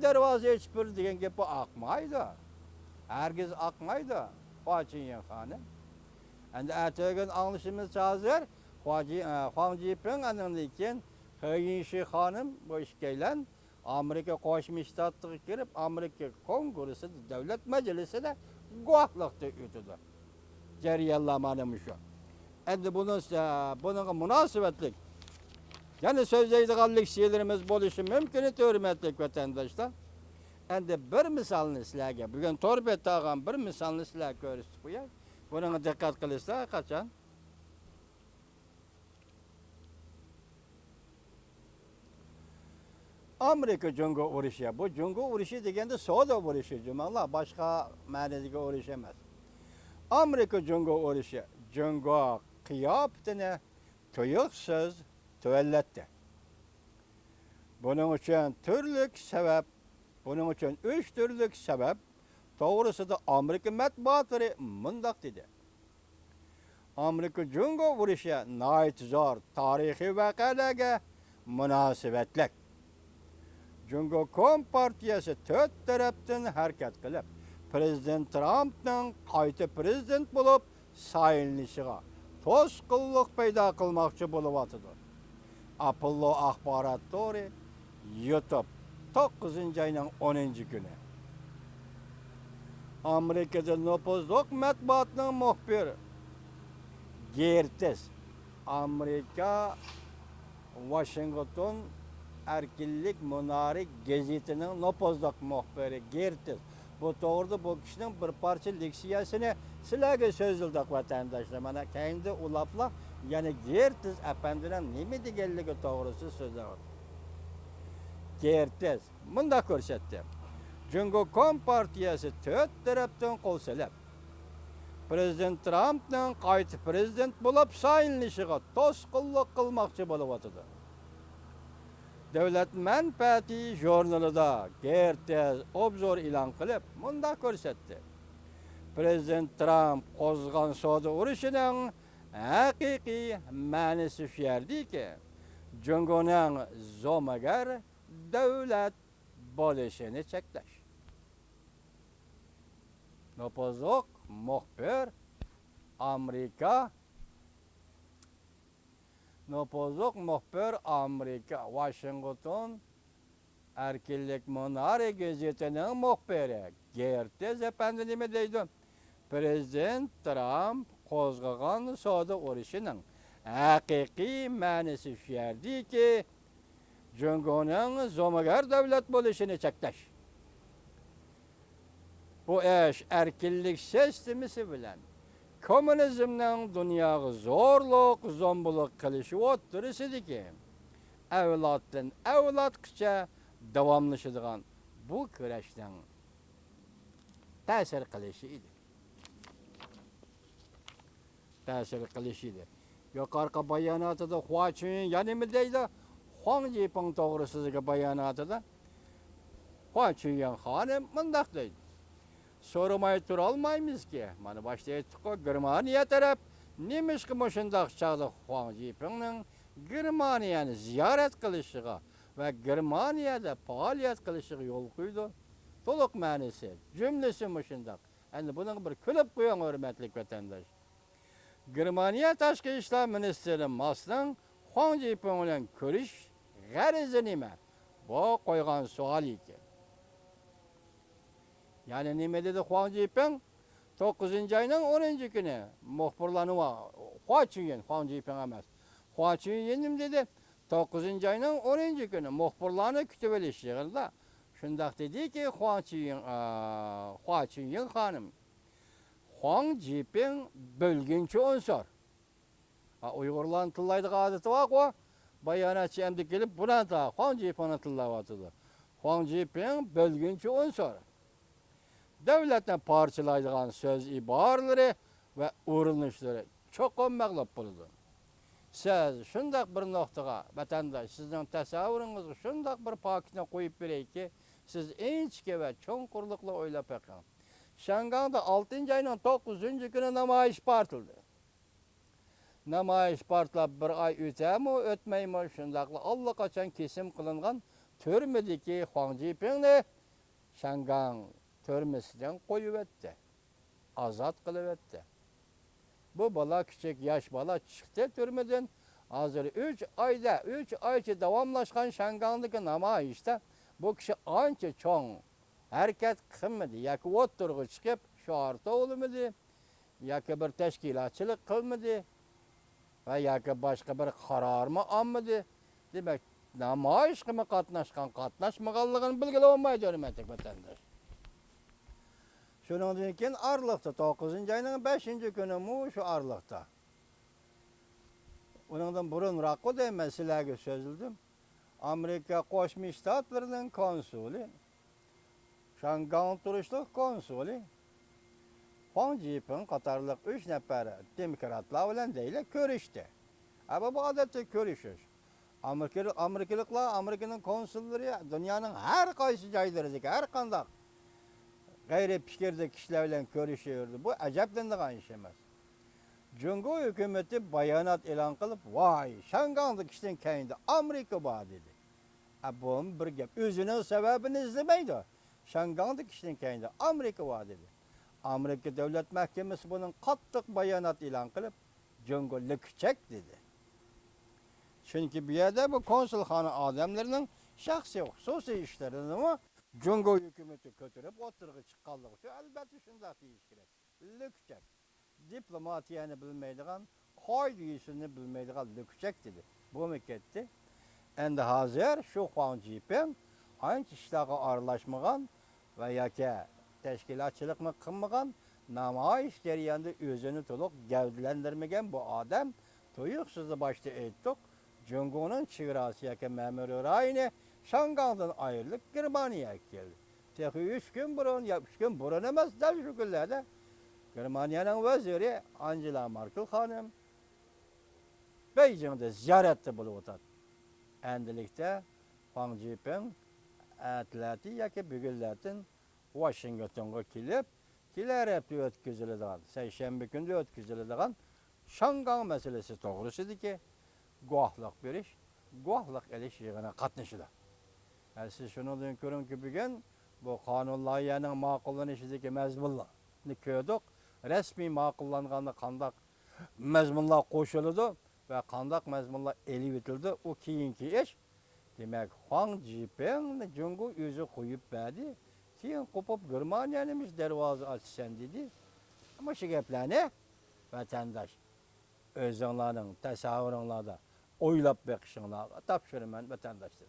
Darvoza hiçbir degan gap bu aqmaydi. Herkes aqmaydi. Hua Hanım. Endi ertegen anlaşımız hazır. Huang Jiping anından keyin He Hanım bu işkeylen Amerika Qo'shma Shtatlarga kirib, Amerika Kongressida davlat majlisida guvohlikda o'tadi. Jarayonlamani shu. Endi bunga munosabatlik yana so'zlaydiganlik şeylerimiz bo'lishi mumkin, hurmatli vatandoshlar. Endi bir misolni sizlarga, bugun To'rbet tag'am bir misolni sizlarga ko'rsatib qo'yay. Bunga diqqat qilinglar qachon. Amerika Jungo urushi. Bu Jungo urushi deganda savdo urushi, jumallar, boshqa ma'nodagi urush emas. Amerika Jungo urushi. Jungo qiyofatini tuyuqsiz tuvallatdi. Buning uchun turli sabab, buning uchun 3 turli sabab to'g'risida Amerika matbuotlari mundaq dedi. Amerika Jungo urushi noitizor tarixiy voqealarga munosabatlik. Jungo Kompartiyasi 4 tarafdan harakat qilib, Prezident Trumpning qayta prezident bo'lib saylanishiga to'sqinlik paydo qilmoqchi bo'lyapti. Apollo axborot to'ri YouTube 9-oyning 10-kuni. Amerikada nopozliq matbuotning muxbiri Gertes Amerika Washington Erkinlik Monarxi gazetining nopozliq muxbiri Gertes. Bu to'g'rida bu kishining bir parcha leksiyasini sizlarga so'zildik vatandoshlar. Mana kendi ulapla yani Gertes efendining nima deganligi to'g'risida so'zlar. Gertes bunda ko'rsatdi. Jungo Kompartiyasi 4 tarafdan qo'lsalab, Prezident Trumpning qayta prezident bo'lib saylanishiga to'sqinlik qilmoqchi bo'lyapti. Davlat manfaati jurnalida Gertes obzor e'lon qilib, bunda ko'rsatdi. Prezident Trump qo'zg'agan savdo urushining haqiqiy ma'nosi shu yerdiki, Jungoning zo'magar davlat bo'lishini cheklash. Nopozliq muxbir Amerika Washington Erkinlik Monarxi gazetining muxbiri Gertes efendi nima deydi? Prezident Trump qo'zg'agan savdo urushining haqiqiy ma'nosi shu yerdiki, Jungoning zo'magar davlat bo'lishini cheklash. Bu ish erkinlik sistemasi bilan kommunizmning dunyoga zo'rliq, zo'mbilik qilishi o'ttirisidagi avloddan avlodgacha davomlashadigan bu kurashning ta'sir qilishi edi. Yuqorqi bayonotida Hua yana nima deydi? Huang Jiping to'g'risidagi bayonotida Hua Hanım mundaq deydi. So'ramay tura olmaymizki, mana boshda aytdik-ku, Germaniya taraf nemishqa shundaq chog'da Huang Jipingning Germaniyani ziyorat qilishiga va Germaniyada faoliyat qilishiga yo'l qo'ydi. To'liq ma'nosi, jumlasi shundaq. Endi buning bir kulib qo'ying, hurmatli vatandosh. Germaniya tashqi ishlar ministri Masning Huang Jiping bilan ko'rish g'arizi nima? Bu qo'ygan savol ekan. Yani nima dedi Huang Jiping? 9-oyning 10-kuni muxbirlarni Huang Jiping emas. Hua nima dedi? 9-oyning 10-kuni muxbirlarni kutib olish yig'ildi. Shundaq dediki, Hua Hanım, Huang Jiping bölgünçü unsur. Uyg'urlarning tillaydigan odati bor-ku, bayonotchi endi kelib buni Huang Jipingni tillayapti. Huang Jiping bölgünçü unsur. Devletine parçalaydigan söz ibarları ve uğrunuşları çok mag'lub bo'ldi. Siz shundaq bir nuqtaga vatandosh, sizning tasavvuringizga shundaq bir pokitni qo'yib berayki, siz inchki va cho'nqurliqla o'ylab boqing. Shanganda 6-oyning 9-kuni namoyish partildi. Namoyish partlab bir oy o'tami, o'tmaymi, shundaqla allaqachon kesim qilingan Türmedeki Huang Jiping'ni Şangan türmesinden koyuverdi. Azat kılıverdi. Bu bala küçük yaş bala çıktı türmeden. Hazır 3 ayda 3 ayça davamlaşkan Şangan'daki namayişte bu kişi anca çoğun hareket kılmadı. Yaki oturgu çıkıp şuarta olmadı. Yaki bir teşkilatçılık kılmadı. Ve yaki başka bir karar mı almadı. Demek namayış kımı katnaşmaganlığını bilgili olmayı görmedik vatandaş. Şundan keyin Aralıkta 9. ayının 5. günü mu şu Aralıkta. Ondan burunroq o da men sizlarga sözüldüm. Amerika Qo'shma Shtatlarining konsuli, Shangang turishlik konsuli, Huang Jiping qatorliq 3 nafar demokratlar bilan deylar ko'rishdi. Ama bu odatda ko'rishish. Amerikaliklar, Amerikaning konsullari dunyoning har qaysi joylaridagi har qanday g'ayri fikrli kishilar bilan ko'rishardi. Bu ajablanadigan ish emas. Cungo hükümeti bayanat elan kılıp, vay Şangang'daki kişinin kayında Amerika var dedi. Bu bir gep. Özünün sebebini izlemeydi. Şangang'daki kişinin kayında Amerika var dedi. Amerika Devlet Mahkemesi bunun katlık bayanat elan kılıp, Cungo lükçek dedi. Çünkü bir yerde bu konsulhane adamlarının şahsi hususi işlerini ama Cungo hükümeti götürüp oturuğa çıkallığı için elbette şundak deyiş gerek. Lükçek. Diplomatiyani bilmeydiğin, koyduyusunu bilmeydiğin lükçek dedi. Bu mekketti. Endi hazır şu Huang Jiping aynı işlerine aralashmagan ve yaki teşkilatçılık mı kılmagan, namayış jarayonida özünü to'liq gavdalantirmagan bu adam tuyuqsiz başta aytdik. Jungo'nun chegarasi yaki ma'muriy rayoni Şangang'dan ayrılıp Germaniyaga keldi. Texi 3 gün burun, ya 3 gün burun emas, dal şu günlerde Germaniyanın veziri Angela Merkel hanım Beijing'de ziyaretde bulup otadı. Endilikte Huang Jiping atleti yaki bugünlerden Washington'a kelip, kelar hafta ötküzüladigan, seyşembe günü ötküzüladigan Şangang meselesi to'g'risidagi guvohlik berish, guvohlik elish yig'inida qatnashadi. Siz shundan ko'rinki bugun bu qonun loyihaning ma'qullanishidagi mazmunlarni ko'rdik. Resmi ma'qullanganda qandaq mazmunlar qo'shildi va qandaq mazmunlar elib etildi, u keyingi ish. Demak, Huang Jiping Jungo o'zi qo'yib berdi. Keyin qo'pib Germaniyamiz darvoza ochsan dedi. Ama shu gaplarni vatandosh o'zinglarning tasavvuringlarda o'ylab beqishinglarga topshiraman vatandoshlar.